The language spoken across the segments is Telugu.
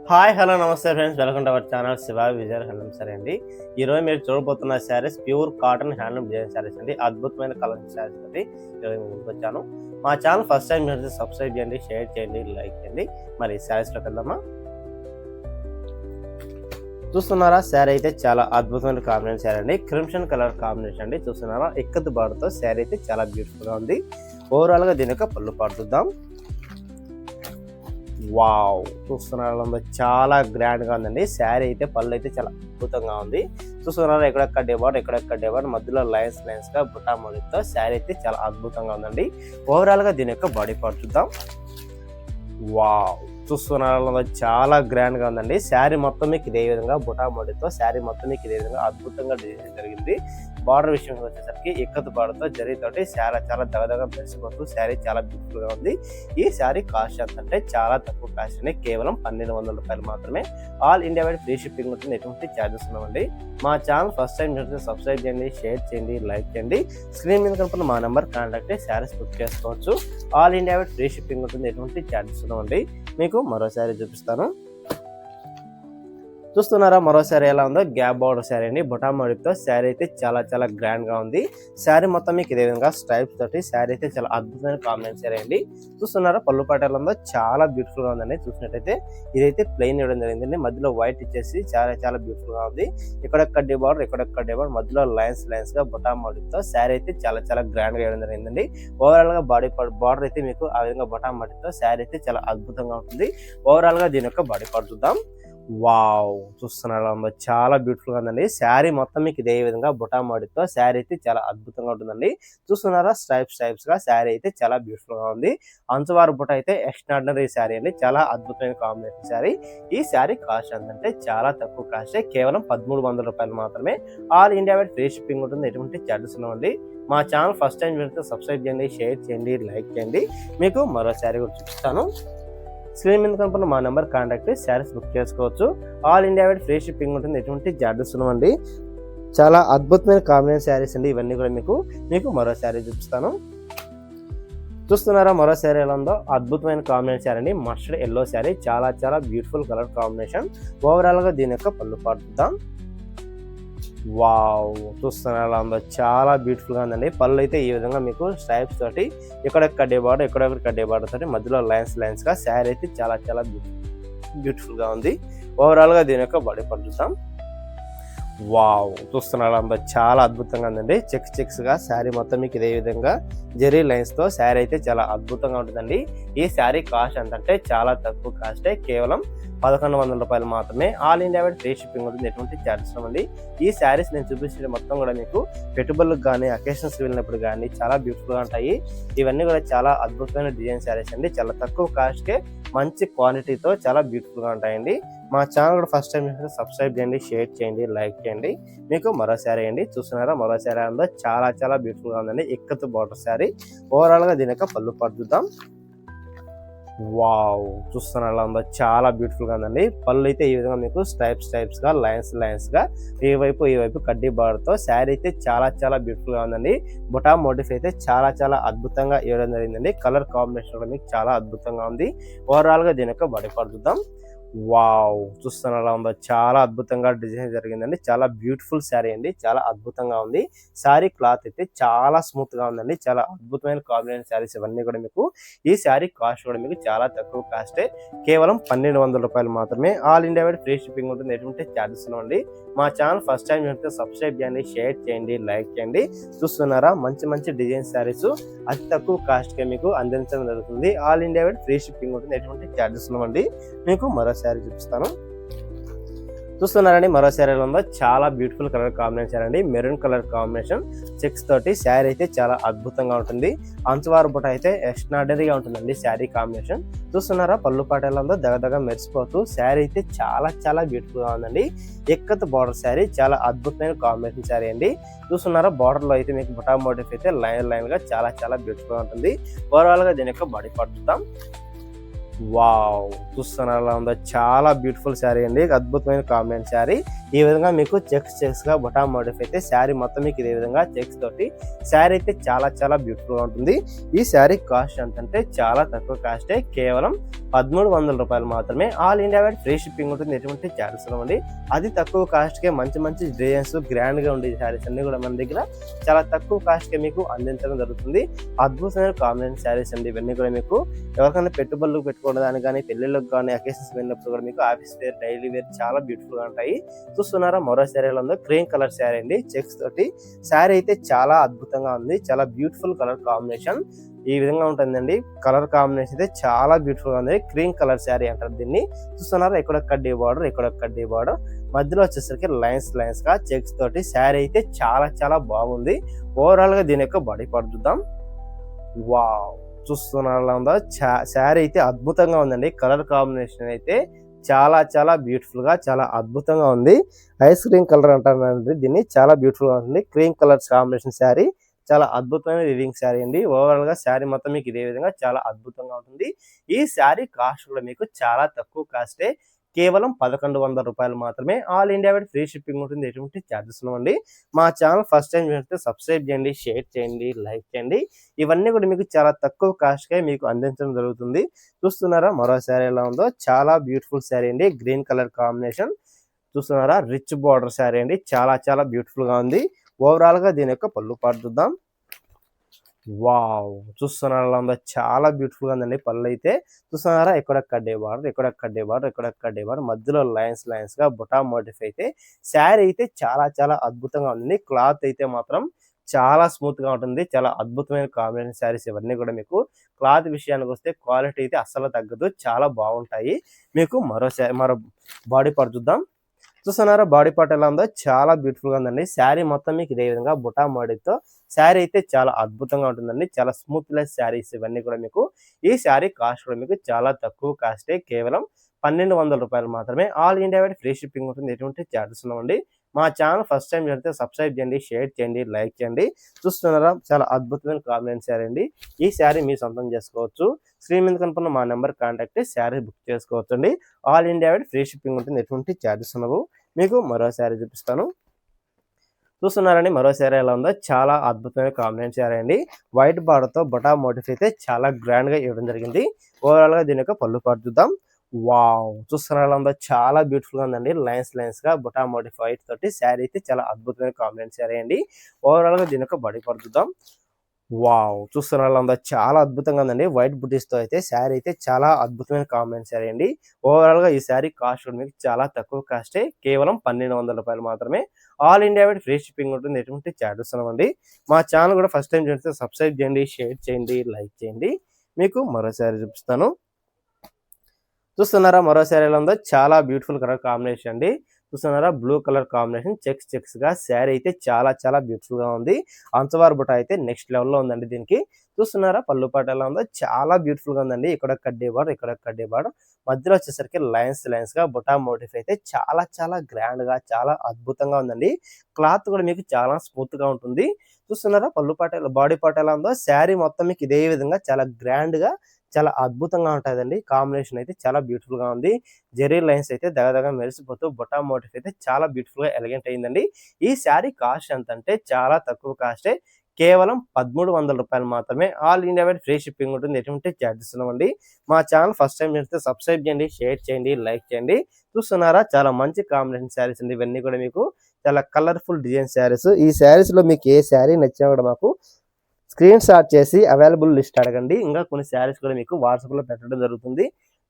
హాయ్ హలో నమస్తే friends, welcome to our channel Shiva Vijay handloom sari అండి. ఈరోజు మీరు చూడబోతున్న saris pure cotton handloom design saris అండి. అద్భుతమైన కలర్ శారీస్ తోటి ఈరోజు ముందుకు వచ్చాను. మా ఛానల్ ఫస్ట్ టైం మీరు సబ్స్క్రైబ్ చేయండి, షేర్ చేయండి, లైక్ చేయండి. మరి శారీస్లోకి వెళ్దామా? చూస్తున్నారా, శారీ అయితే చాలా అద్భుతమైన కాంబినేషన్ శారీ అండి. క్రిమ్సన్ కలర్ కాంబినేషన్ అండి. చూస్తున్నారా, ఇక్కత్ బార్డర్తో శారీ అయితే చాలా బ్యూటిఫుల్ గా ఉంది. ఓవరాల్ గా దీని యొక్క పళ్ళు పాడుతుందాం. వావ్, చూస్తున్నారా, చాలా గ్రాండ్ గా ఉందండి. శారీ అయితే పళ్ళు అయితే చాలా అద్భుతంగా ఉంది. చూస్తున్నారా, ఎక్కడెక్కడ డిబార్డర్ మధ్యలో లైన్స్ గా బుటా మోడల్తో శారీ అయితే చాలా అద్భుతంగా ఉందండి. ఓవరాల్ గా దీని యొక్క బాడీ పార్ట్ చూద్దాం. వావ్, చూస్తున్నారా, చాలా గ్రాండ్ గా ఉందండి. శారీ మొత్తం మీకు ఇదే విధంగా బుటా మోడల్తో శారీ మొత్తం మీకు ఇదే విధంగా అద్భుతంగా డిజైన్ జరిగింది. బార్డర్ విషయం వచ్చేసరికి ఇక్కత్ బార్డర్తో జరిగితోటి చాలా దగదగా మెరిసిపోతూ శారీ చాలా బ్యూటిఫుల్ గా ఉంది. ఈ శారీ కాస్ట్ ఎంత అంటే చాలా తక్కువ కాస్ట్ అండి, కేవలం 1200 రూపాయలు మాత్రమే. All India wide free shipping ఉంటుంది, ఎటువంటి ఛార్జెస్ ఉన్నామండి. మా ఛానల్ ఫస్ట్ టైం చూస్తే సబ్స్క్రైబ్ చేయండి, షేర్ చేయండి, లైక్ చేయండి. స్క్రీన్ మీద కనుక మా నెంబర్ కాంటాక్ట్ అయ్యి శారీస్ బుక్ చేసుకోవచ్చు. All India wide free shipping ఉంటుంది, ఎటువంటి ఛార్జెస్ ఉన్నామండి. మీకు మరో శారీ చూపిస్తాను. చూస్తున్నారా, మరో శారీ ఎలా ఉందో, గ్యాప్ బార్డర్ శారీ అండి. బొటా మోడల్తో శారీ అయితే చాలా గ్రాండ్ గా ఉంది. శారీ మొత్తం మీకు ఇదే విధంగా స్ట్రైప్స్ తోటి శారీ అయితే చాలా అద్భుతమైన కాంబినేషన్ శారీ అండి. చూస్తున్నారా, పళ్ళు పాట ఎలా ఉందో, చాలా బ్యూటిఫుల్ గా ఉందండి. చూసినట్టయితే ఇదైతే ప్లెయిన్ ఇవ్వడం జరిగిందండి. మధ్యలో వైట్ ఇచ్చేసి చాలా బ్యూటిఫుల్ గా ఉంది. ఇక్కడెక్కడ డిబార్డర్ మధ్యలో లైన్స్ గా బొటా మోడల్తో శారీ అయితే చాలా గ్రాండ్ గా ఇవ్వడం జరిగిందండి. ఓవరాల్ గా బార్డర్ అయితే మీకు ఆ విధంగా బొటా మోడల్తో శారీ అయితే చాలా అద్భుతంగా ఉంటుంది. ఓవరాల్ గా దీని యొక్క బాడీ పార్ట్ చూద్దాం. వావ్, చూస్తున్నారా, చాలా బ్యూటిఫుల్ గా ఉందండి. శారీ మొత్తం మీకు ఇదే విధంగా బుటా మోడల్తో శారీ అయితే చాలా అద్భుతంగా ఉంటుందండి. చూస్తున్నారా, స్ట్రైప్స్ గా శారీ అయితే చాలా బ్యూటిఫుల్ గా ఉంది. అంచువారు బుట్ట అయితే ఎక్స్ట్రాడినరీ శారీ అండి, చాలా అద్భుతమైన కాంబినేషన్ శారీ. ఈ శారీ కాస్ట్ ఎంతంటే చాలా తక్కువ కాస్ట్, కేవలం 1300 రూపాయలు మాత్రమే. All India wide free shipping ఉంటుంది, ఎటువంటి ఛార్జెస్ ఉన్నాయండి. మా ఛానల్ ఫస్ట్ టైం వెళ్తే సబ్స్క్రైబ్ చేయండి, షేర్ చేయండి, లైక్ చేయండి. మీకు మరో శారీ కూడా చూపిస్తాను. స్క్రీన్ మీద కనుక మా నెంబర్ కాంటాక్ట్ శారీస్ బుక్ చేసుకోవచ్చు. All India wide free shipping ఉంటుంది, ఎటువంటి చార్జెస్ ఉన్నాయండి. చాలా అద్భుతమైన కాంబినేషన్ శారీస్ అండి ఇవన్నీ కూడా. మీకు మరో శారీ చూపిస్తాను. చూస్తున్నారా, మరో శారీ ఎలా ఉందో, అద్భుతమైన కాంబినేషన్ శారీ అండి. మస్టర్డ్ ఎల్లో శారీ, చాలా బ్యూటిఫుల్ కలర్ కాంబినేషన్. ఓవరాల్ గా దీని యొక్క పళ్ళు పాడుతాం. వావ్, చూస్తున్నా ఎలా ఉందో, చాలా బ్యూటిఫుల్ గా ఉందండి. పళ్ళు అయితే ఈ విధంగా మీకు స్ట్రైప్స్ తోటి ఎక్కడెక్కడ డిబార్డర్ తోటి మధ్యలో లైన్స్ గా శారీ అయితే చాలా బ్యూటిఫుల్ గా ఉంది. ఓవరాల్ గా దీని యొక్క బాడీ పార్ట్ చూద్దాం. వావ్, చూస్తున్నారా, చాలా అద్భుతంగా ఉందండి. చెక్స్ గా శారీ మొత్తం మీకు ఇదే విధంగా జెరీ లైన్స్ తో శారీ అయితే చాలా అద్భుతంగా ఉంటుందండి. ఈ శారీ కాస్ట్ ఎంతంటే చాలా తక్కువ కాస్టే, కేవలం 1100 రూపాయలు మాత్రమే. All India wide free shipping ఉంటుంది, ఎటువంటి ఛార్జెస్ అండి. ఈ శారీస్ నేను చూపించే మొత్తం కూడా మీకు పెట్టుబడులకు కానీ అకేషన్స్ వెళ్ళినప్పుడు కానీ చాలా బ్యూటిఫుల్ గా ఉంటాయి. ఇవన్నీ కూడా చాలా అద్భుతమైన డిజైన్ శారీస్ అండి. చాలా తక్కువ కాస్ట్ కే మంచి క్వాలిటీతో చాలా బ్యూటిఫుల్ గా ఉంటాయండి. మా ఛానల్ కూడా ఫస్ట్ టైం సబ్స్క్రైబ్ చేయండి, షేర్ చేయండి, లైక్ చేయండి. మీకు మరో శారీ అండి. చూస్తున్నారా, మరో శారీ ఉందో, చాలా బ్యూటిఫుల్ గా ఉందండి. ఇక్కత్ బార్డర్ శారీ. ఓవరాల్ గా దీని యొక్క పళ్ళు పార్ట్ చూద్దాం. వావ్, చూస్తున్నారా, ఉందో, చాలా బ్యూటిఫుల్ గా ఉందండి. పళ్ళు అయితే ఈ విధంగా మీకు స్ట్రైప్స్ గా లైన్స్ గా ఈ వైపు కడ్డీ బార్డర్ తో శారీ అయితే చాలా బ్యూటిఫుల్ గా ఉందండి. బుటా మోటిఫ్ అయితే చాలా అద్భుతంగా ఇవ్వడం జరిగిందండి. కలర్ కాంబినేషన్ కూడా మీకు చాలా అద్భుతంగా ఉంది. ఓవరాల్ గా దీని యొక్క బాడీ పార్ట్ చూద్దాం. వావ్, చూస్తున్నారా, ఉందో, చాలా అద్భుతంగా డిజైన్ జరిగిందండి. చాలా బ్యూటిఫుల్ శారీ అండి, చాలా అద్భుతంగా ఉంది. శారీ క్లాత్ అయితే చాలా స్మూత్ గా ఉందండి. చాలా అద్భుతమైన కాంబినేషన్ శారీస్ ఇవన్నీ కూడా మీకు. ఈ శారీ కాస్ట్ కూడా మీకు చాలా తక్కువ కాస్టే, కేవలం 1200 రూపాయలు మాత్రమే. All India wide free shipping ఉంటుంది, ఎటువంటి ఛార్జెస్ ఉన్నాయండి. మా ఛానల్ ఫస్ట్ టైం చూస్తే సబ్స్క్రైబ్ చేయండి, షేర్ చేయండి, లైక్ చేయండి. చూస్తున్నారా, మంచి డిజైన్ శారీస్ అతి తక్కువ కాస్ట్ కే మీకు అందించడం జరుగుతుంది. All India wide free shipping ఉంటుంది, ఎటువంటి ఛార్జెస్ ఉన్నాయండి. మీకు మరో శారీ చూపిస్తాను. చూస్తున్నారండి, మరో శారీ ఉందో, చాలా బ్యూటిఫుల్ కలర్ కాంబినేషన్ అండి. మెరూన్ కలర్ కాంబినేషన్ చెక్స్ తోటి శారీ అయితే చాలా అద్భుతంగా ఉంటుంది. అంచువారు బుట్ట అయితే ఎక్స్ట్రాడినరీగా ఉంటుందండి శారీ కాంబినేషన్. చూస్తున్నారా, పళ్ళు పాట ఎలా ఉందో, దగదగా మెరిసిపోతూ శారీ అయితే చాలా బ్యూటిఫుల్ గా ఉందండి. ఎక్కత్ బార్డర్ శారీ, చాలా అద్భుతమైన కాంబినేషన్ శారీ అండి. చూస్తున్నారా, బార్డర్ లో అయితే మీకు బుటా మోటిఫ్ అయితే లైన్ గా చాలా బ్యూటిఫుల్ గా ఉంటుంది. ఓవరాల్ గా దీని యొక్క బాడీ పార్ట్ చూద్దాం. వావ్, చూస్తున్నారా, ఉందో, చాలా బ్యూటిఫుల్ శారీ అండి. అద్భుతమైన కాంబినేషన్ శారీ. ఈ విధంగా మీకు చెక్స్ గా బొటా మోటిఫ్ అయితే శారీ మొత్తం మీకు ఇదే విధంగా చెక్స్ తోటి శారీ అయితే చాలా బ్యూటిఫుల్ గా ఉంటుంది. ఈ శారీ కాస్ట్ ఎంతంటే చాలా తక్కువ కాస్టే, కేవలం 1300 రూపాయలు మాత్రమే. All India wide free shipping ఉంటుంది, ఎటువంటి ఛార్జెస్ ఉండవండి. అది తక్కువ కాస్ట్ కే మంచి డిజైన్స్ గ్రాండ్ గా ఉండే శారీస్ అన్ని కూడా మన దగ్గర చాలా తక్కువ కాస్ట్ కే మీకు అందించడం జరుగుతుంది. అద్భుతమైన కాంబినేషన్ శారీస్ అండి ఇవన్నీ కూడా. మీకు ఎవరికైనా పెట్టుబడులకు పెట్టుకోవడానికి కానీ, పెళ్లిళ్ళకి కానీ, అకేషన్స్ వెళ్ళినప్పుడు కూడా మీకు ఆఫీస్ వేర్, డైలీ వేర్ చాలా బ్యూటిఫుల్ గా ఉంటాయి. చూస్తున్నారా మరో శారీలో ఉందో క్రీమ్ కలర్ శారీ అండి, చెక్స్ తోటి శారీ అయితే చాలా అద్భుతంగా ఉంది. చాలా బ్యూటిఫుల్ కలర్ కాంబినేషన్ ఈ విధంగా ఉంటుందండి. కలర్ కాంబినేషన్ అయితే చాలా బ్యూటిఫుల్ గా ఉంది. క్రీమ్ కలర్ శారీ అంటారు దీన్ని. చూస్తున్నారా ఇక్కడ కడ్డీ బార్డర్, మధ్యలో వచ్చేసరికి లైన్స్ గా చెక్స్ తోటి శారీ అయితే చాలా బాగుంది. ఓవరాల్ గా దీని యొక్క బాడీ పార్ట్ చూద్దాం. వావ్, చూస్తున్నారా శారీ అయితే అద్భుతంగా ఉందండి. కలర్ కాంబినేషన్ అయితే చాలా బ్యూటిఫుల్ గా చాలా అద్భుతంగా ఉంది. ఐస్ క్రీమ్ కలర్ అంటారండి దీన్ని. చాలా బ్యూటిఫుల్ గా ఉంటుంది. క్రీమ్ కలర్ కాంబినేషన్ శారీ చాలా అద్భుతమైన రివింగ్ శారీ అండి. ఓవరాల్ గా శారీ మొత్తం మీకు ఇదే విధంగా చాలా అద్భుతంగా ఉంటుంది. ఈ శారీ కాస్ట్ కూడా మీకు చాలా తక్కువ కాస్టే, కేవలం 1100 రూపాయలు మాత్రమే. All India wide free shipping ఉంటుంది, ఎటువంటి ఛార్జెస్ ఉండవండి. మా ఛానల్ ఫస్ట్ టైం చూస్తే సబ్స్క్రైబ్ చేయండి, షేర్ చేయండి, లైక్ చేయండి. ఇవన్నీ కూడా మీకు చాలా తక్కువ కాస్ట్ కే మీకు అందించడం జరుగుతుంది. చూస్తున్నారా మరో శారీ ఎలా ఉందో, చాలా బ్యూటిఫుల్ శారీ అండి. గ్రీన్ కలర్ కాంబినేషన్ చూస్తున్నారా, రిచ్ బార్డర్ శారీ అండి. చాలా బ్యూటిఫుల్ గా ఉంది. ఓవరాల్ గా దీని యొక్క పళ్ళు పాటు చూద్దాం. వావ్, చూస్తున్నారా చాలా బ్యూటిఫుల్ గా ఉందండి. పళ్ళు అయితే చూస్తున్నారా, ఇక్కడ కడ్డే బార్డర్, మధ్యలో లైన్స్ గా బుటా మోటిఫ్ అయితే శారీ అయితే చాలా అద్భుతంగా ఉంది. క్లాత్ అయితే మాత్రం చాలా స్మూత్ గా ఉంటుంది. చాలా అద్భుతమైన కాంబినేషన్ శారీస్ ఇవన్నీ కూడా. మీకు క్లాత్ విషయానికి వస్తే క్వాలిటీ అయితే అస్సలు తగ్గదు, చాలా బాగుంటాయి. మీకు మరో బాడీ పార్ట్ చూద్దాం. చూస్తున్నారా బాడీ పార్ట్ ఎలా ఉందో, చాలా బ్యూటిఫుల్ గా ఉందండి. శారీ మొత్తం మీకు ఇదే విధంగా బుటా మోడీతో శారీ అయితే చాలా అద్భుతంగా ఉంటుందండి. చాలా స్మూత్ లెస్ శారీస్ ఇవన్నీ కూడా మీకు. ఈ శారీ కాస్ట్ కూడా మీకు చాలా తక్కువ కాస్టే, కేవలం 1200 రూపాయలు మాత్రమే. All India wide free shipping ఉంటుంది, ఎటువంటి ఛార్జెస్ ఉండవండి. మా ఛానల్ ఫస్ట్ టైం చేస్తే సబ్స్క్రైబ్ చేయండి, షేర్ చేయండి, లైక్ చేయండి. చూస్తున్నారా చాలా అద్భుతమైన కాంబినేషన్ శారీ అండి. ఈ శారీ మీ సొంతం చేసుకోవచ్చు. స్క్రీన్ మీద కనుకున్న మా నెంబర్ కాంటాక్ట్ శారీ బుక్ చేసుకోవచ్చు అండి. All India wide free shipping ఉంటుంది, ఎటువంటి ఛార్జెస్ ఉండవు. మీకు మరో శారీ చూపిస్తాను. చూస్తున్నారండి మరో శారీ ఎలా ఉందో, చాలా అద్భుతమైన కాంబినేషన్ శారీ అండి. వైట్ బార్డర్ తో బొటా మోటిఫ్ అయితే చాలా గ్రాండ్ గా ఇవ్వడం జరిగింది. ఓవరాల్ గా దీని యొక్క పళ్ళు పాటు చూద్దాం. వావ్, చూస్తున్నారా ఎలా ఉందో, చాలా బ్యూటిఫుల్ గా ఉందండి. లైన్స్ గా బొటా మోటిఫ్ వైట్ తోటి శారీ అయితే చాలా అద్భుతమైన కాంబినేషన్ శారీ అండి. ఓవరాల్ గా దీని యొక్క బాడీ పార్ట్ చూద్దాం. వావ్, చూస్తున్నారా ఉందా, చాలా అద్భుతంగా ఉందండి. వైట్ బుటీస్ తో అయితే శారీ అయితే చాలా అద్భుతమైన కాంబినేషన్ శారీ అండి. ఓవరాల్ గా ఈ శారీ కాస్ట్ మీకు చాలా తక్కువ కాస్టే, కేవలం 1200 రూపాయలు మాత్రమే. All India wide free shipping ఉంటుంది, ఎటువంటి ఛార్జెస్ ఉండవండి. మా ఛానల్ కూడా ఫస్ట్ టైం చూస్తే సబ్స్క్రైబ్ చేయండి, షేర్ చేయండి, లైక్ చేయండి. మీకు మరో శారీ చూపిస్తాను. చూస్తున్నారా మరో శారీ ఎలా ఉందో, చాలా బ్యూటిఫుల్ కలర్ కాంబినేషన్ అండి. చూస్తున్నారా బ్లూ కలర్ కాంబినేషన్ చెక్స్ గా శారీ అయితే చాలా బ్యూటిఫుల్ గా ఉంది. అంచవార్ బుట్ట అయితే నెక్స్ట్ లెవెల్లో ఉందండి దీనికి. చూస్తున్నారా పళ్ళు పాట ఎలా ఉందో, చాలా బ్యూటిఫుల్ గా ఉందండి. ఇక్కడ కడ్డీ బార్డర్, మధ్యలో వచ్చేసరికి లైన్స్ గా బుటా మోటిఫ్ అయితే చాలా గ్రాండ్ గా చాలా అద్భుతంగా ఉందండి. క్లాత్ కూడా మీకు చాలా స్మూత్ గా ఉంటుంది. చూస్తున్నారా పళ్ళు పాట బాడీ పార్ట్ ఎలా ఉందో, శారీ మొత్తం మీకు ఇదే విధంగా చాలా గ్రాండ్ గా చాలా అద్భుతంగా ఉంటుందండి. కాంబినేషన్ అయితే చాలా బ్యూటిఫుల్ గా ఉంది. జెరీ లైన్స్ అయితే దగదగ మెరిసిపోతూ బొటా మోటిఫ్ అయితే చాలా బ్యూటిఫుల్ గా ఎలిగెంట్ అయిందండి. ఈ శారీ కాస్ట్ ఎంత అంటే చాలా తక్కువ కాస్టే, కేవలం 1300 రూపాయలు మాత్రమే. All India wide free shipping ఉంటుంది, ఎటువంటి ఛార్జెస్ ఉండవండి. మా ఛానల్ ఫస్ట్ టైం చేస్తే సబ్స్క్రైబ్ చేయండి, షేర్ చేయండి, లైక్ చేయండి. చూస్తున్నారా చాలా మంచి కాంబినేషన్ శారీస్ అండి ఇవన్నీ కూడా. మీకు చాలా కలర్ఫుల్ డిజైన్ శారీస్. ఈ శారీస్ లో మీకు ఏ శారీ నచ్చినా కూడా మాకు స్క్రీన్ షాట్ చేసి అవైలబుల్ లిస్ట్ అడగండి. ఇంకా కొన్ని శారీస్ కూడా మీకు వాట్సాప్ లో పెట్టడం జరుగుతుంది.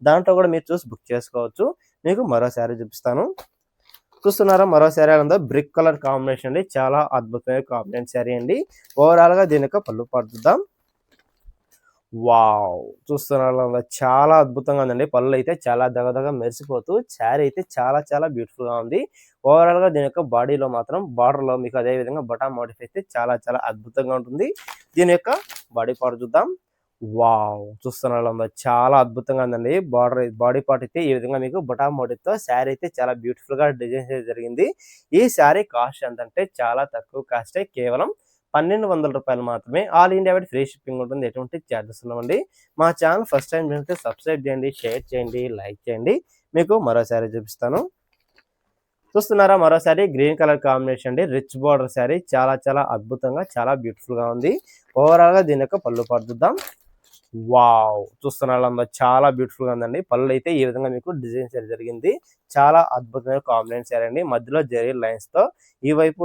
దాంట్లో కూడా మీరు చూసి బుక్ చేసుకోవచ్చు. మీకు మరో శారీ చూపిస్తాను. చూస్తున్నారా మరో శారీ ఉందో, బ్రిక్ కలర్ కాంబినేషన్ అండి. చాలా అద్భుతమైన కాంబినేషన్ శారీ అండి. ఓవరాల్ గా దీని యొక్క పళ్ళు పాటు చూద్దాం. వావ్, చూస్తున్నారా చాలా అద్భుతంగా ఉందండి. పళ్ళు అయితే చాలా దగదగ మెరిసిపోతూ శారీ అయితే చాలా బ్యూటిఫుల్ గా ఉంది. ఓవరాల్ గా దీని యొక్క బాడీలో మాత్రం బార్డర్ లో మీకు అదే విధంగా బటన్ మోటిఫ్ అయితే చాలా అద్భుతంగా ఉంటుంది. దీని యొక్క బాడీ పార్ట్ చూద్దాం. వావ్, చూస్తున్నారా చాలా అద్భుతంగా ఉందండి. బాడీ పార్ట్ అయితే ఈ విధంగా మీకు బటన్ మోటిఫ్ తో శారీ అయితే చాలా బ్యూటిఫుల్ గా డిజైన్ చేయడం జరిగింది. ఈ శారీ కాస్ట్ ఎంతంటే చాలా తక్కువ కాస్టే, కేవలం 1200 రూపాయలు మాత్రమే. All India wide free shipping ఉంటుంది, ఎటువంటి ఛార్జెస్ ఉండవండి. మా ఛానల్ ఫస్ట్ టైం చూస్తే సబ్స్క్రైబ్ చేయండి, షేర్ చేయండి, లైక్ చేయండి. మీకు మరో శారీ చూపిస్తాను. చూస్తున్నారా మరోసారి గ్రీన్ కలర్ కాంబినేషన్ అండి, రిచ్ బార్డర్ శారీ, చాలా చాలా అద్భుతంగా చాలా బ్యూటిఫుల్ గా ఉంది. ఓవరాల్ గా దీని యొక్క పళ్ళు పాటు చూద్దాం. వావ్! చూస్తున్నారు చాలా బ్యూటిఫుల్ గా ఉందండి. పళ్ళు అయితే ఈ విధంగా మీకు డిజైన్ చేయడం జరిగింది. చాలా అద్భుతమైన కాంబినేషన్ శారీ అండి. మధ్యలో జరీ లైన్స్ తో ఈ వైపు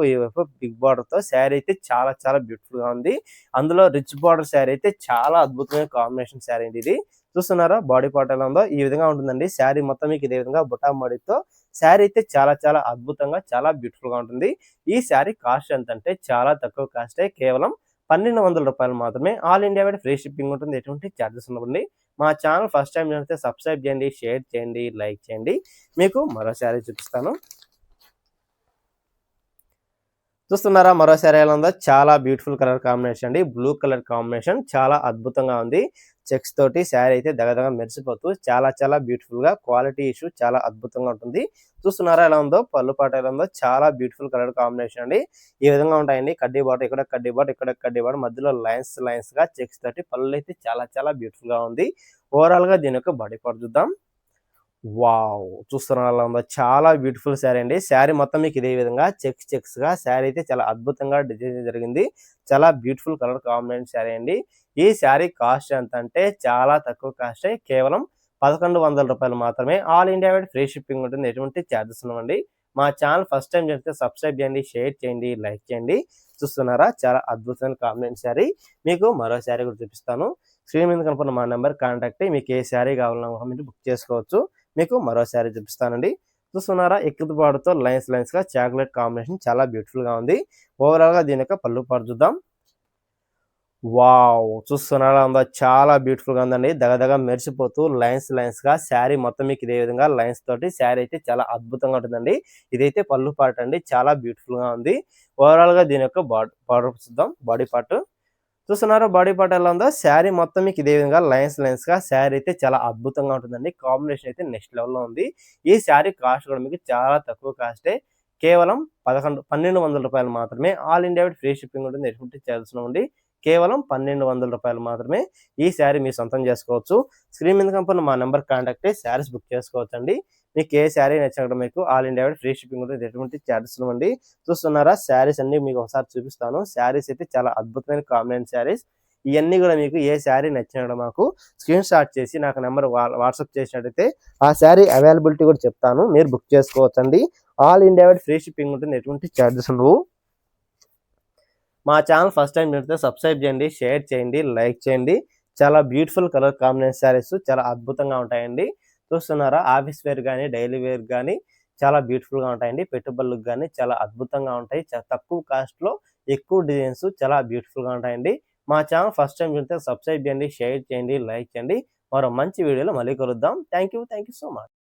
బిగ్ బార్డర్ తో శారీ అయితే చాలా చాలా బ్యూటిఫుల్ గా ఉంది. అందులో రిచ్ బార్డర్ శారీ అయితే చాలా అద్భుతమైన కాంబినేషన్ శారీ అండి ఇది. చూస్తున్నారా బాడీ పార్ట్ ఎలా ఉందో, ఈ విధంగా ఉంటుందండి. శారీ మొత్తం మీకు ఇదే విధంగా బుటా మడితో శారీ అయితే చాలా చాలా అద్భుతంగా చాలా బ్యూటిఫుల్ గా ఉంటుంది. ఈ శారీ కాస్ట్ ఎంతంటే చాలా తక్కువ కాస్టే, కేవలం రూ. 1200 మాత్రమే. All India wide free shipping ఉంటుంది. ఎటువంటి ఛార్జెస్ ఉండవండి. మా ఛానల్ ఫస్ట్ టైం చూస్తే సబ్స్క్రైబ్ చేయండి, షేర్ చేయండి, లైక్ చేయండి. మీకు మరో శారీ చూపిస్తాను. చూస్తున్నారా మరో శారీ ఎలా ఉందో, చాలా బ్యూటిఫుల్ కలర్ కాంబినేషన్ అండి. బ్లూ కలర్ కాంబినేషన్ చాలా అద్భుతంగా ఉంది. చెక్స్ తోటి శారీ అయితే దగదగ మెరిసిపోతూ చాలా చాలా బ్యూటిఫుల్ గా, క్వాలిటీ ఇష్యూ చాలా అద్భుతంగా ఉంటుంది. చూస్తున్నారా ఎలా ఉందో, పళ్ళు పాట ఎలా ఉందో, చాలా బ్యూటిఫుల్ కలర్ కాంబినేషన్ అండి. ఈ విధంగా ఉంటాయండి. కడ్డీ బాట, ఇక్కడ కడ్డీ బాట, ఇక్కడ కడ్డీ బాట, మధ్యలో లైన్స్ గా చెక్స్ తోటి పళ్ళు అయితే చాలా చాలా బ్యూటిఫుల్ గా ఉంది. ఓవరాల్ గా దీని యొక్క బాడీ పార్ట్ చూద్దాం. వావ్! చూస్తున్నారు అలా ఉందో, చాలా బ్యూటిఫుల్ శారీ అండి. శారీ మొత్తం మీకు ఇదే విధంగా చెక్స్ గా శారీ అయితే చాలా అద్భుతంగా డిజైన్ జరిగింది. చాలా బ్యూటిఫుల్ కలర్ కాంబినేషన్ శారీ అండి. ఈ శారీ కాస్ట్ ఎంత అంటే చాలా తక్కువ కాస్టే, కేవలం రూ. 1100 మాత్రమే. All India wide free shipping ఉంటుంది. ఎటువంటి ఛార్జెస్ ఉండవండి. మా ఛానల్ ఫస్ట్ టైం చేస్తే సబ్స్క్రైబ్ చేయండి, షేర్ చేయండి, లైక్ చేయండి. చూస్తున్నారా చాలా అద్భుతమైన కాంబినేషన్ శారీ. మీకు మరో శారీ కూడా చూపిస్తాను. స్క్రీన్ మీద కనపడిన మా నెంబర్ కాంటాక్ట్ అయ్యి మీకు ఏ శారీ కావాలన్నా కూడా మీరు బుక్ చేసుకోవచ్చు. మీకు మరో శారీ చూపిస్తానండి. చూస్తున్నారా ఎక్కుతు పాడుతో లైన్స్ గా చాక్లెట్ కాంబినేషన్ చాలా బ్యూటిఫుల్ గా ఉంది. ఓవరాల్ గా దీని యొక్క పళ్ళు పాటు చూద్దాం. వావ్! చూస్తున్నారా ఉందో, చాలా బ్యూటిఫుల్ గా ఉందండి. దగదగ మెరిసిపోతూ లైన్స్ గా శారీ మొత్తం మీకు ఇదే విధంగా లైన్స్ తోటి శారీ అయితే చాలా అద్భుతంగా ఉంటుందండి. ఇదైతే పళ్ళు పార్ట్ అండి, చాలా బ్యూటిఫుల్ గా ఉంది. ఓవరాల్ గా దీని యొక్క బార్డర్ చూద్దాం. బాడీ పార్ట్ చూస్తున్నారా, బాడీ పార్ట్ ఎలా ఉందో, శారీ మొత్తం మీకు ఇదే విధంగా లైన్స్ గా శారీ అయితే చాలా అద్భుతంగా ఉంటుందండి. కాంబినేషన్ అయితే నెక్స్ట్ లెవెల్ లో ఉంది. ఈ శారీ కాస్ట్ కూడా మీకు చాలా తక్కువ కాస్టే, కేవలం రూ. 1200 మాత్రమే. All India wide free shipping ఉంటుంది. ఎటువంటి ఛార్జెస్ ఉండవండి. కేవలం రూ. 1200 మాత్రమే. ఈ శారీ మీరు సొంతం చేసుకోవచ్చు. స్క్రీన్ మీద కనపడిన మా నెంబర్ కాంటాక్ట్ అయ్యి శారీస్ బుక్ చేసుకోవచ్చు అండి. మీకు ఏ శారీ నచ్చినా మీకు all India wide free shipping ఉంటుంది. ఎటువంటి ఛార్జెస్ ఉండవండి. చూస్తున్నారా శారీస్ అన్ని మీకు ఒకసారి చూపిస్తాను. శారీస్ అయితే చాలా అద్భుతమైన కాంబినేషన్ శారీస్. ఇవన్నీ కూడా మీకు ఏ శారీ నచ్చినా మాకు స్క్రీన్ షాట్ చేసి నాకు నెంబర్ వాట్సాప్ చేసినట్టయితే ఆ శారీ అవైలబిలిటీ కూడా చెప్తాను, మీరు బుక్ చేసుకోవచ్చండి. All India wide free shipping ఉంటుంది. ఎటువంటి ఛార్జెస్ ఉండవు. మా ఛానల్ ఫస్ట్ టైం చూస్తే సబ్స్క్రైబ్ చేయండి, షేర్ చేయండి, లైక్ చేయండి. చాలా బ్యూటిఫుల్ కలర్ కాంబినేషన్ శారీస్ చాలా అద్భుతంగా ఉంటాయండి. చూస్తున్నారా ఆఫీస్ వేర్ కానీ డైలీ వేర్ కానీ చాలా బ్యూటిఫుల్ గా ఉంటాయండి. పెట్టుబడులకు కానీ చాలా అద్భుతంగా ఉంటాయి. చాలా తక్కువ కాస్ట్ లో ఎక్కువ డిజైన్స్ చాలా బ్యూటిఫుల్ గా ఉంటాయండి. మా ఛానల్ ఫస్ట్ టైం చూస్తే సబ్స్క్రైబ్ చేయండి, షేర్ చేయండి, లైక్ చేయండి. మరో మంచి వీడియోలో మళ్ళీ కలుద్దాం. Thank you so much.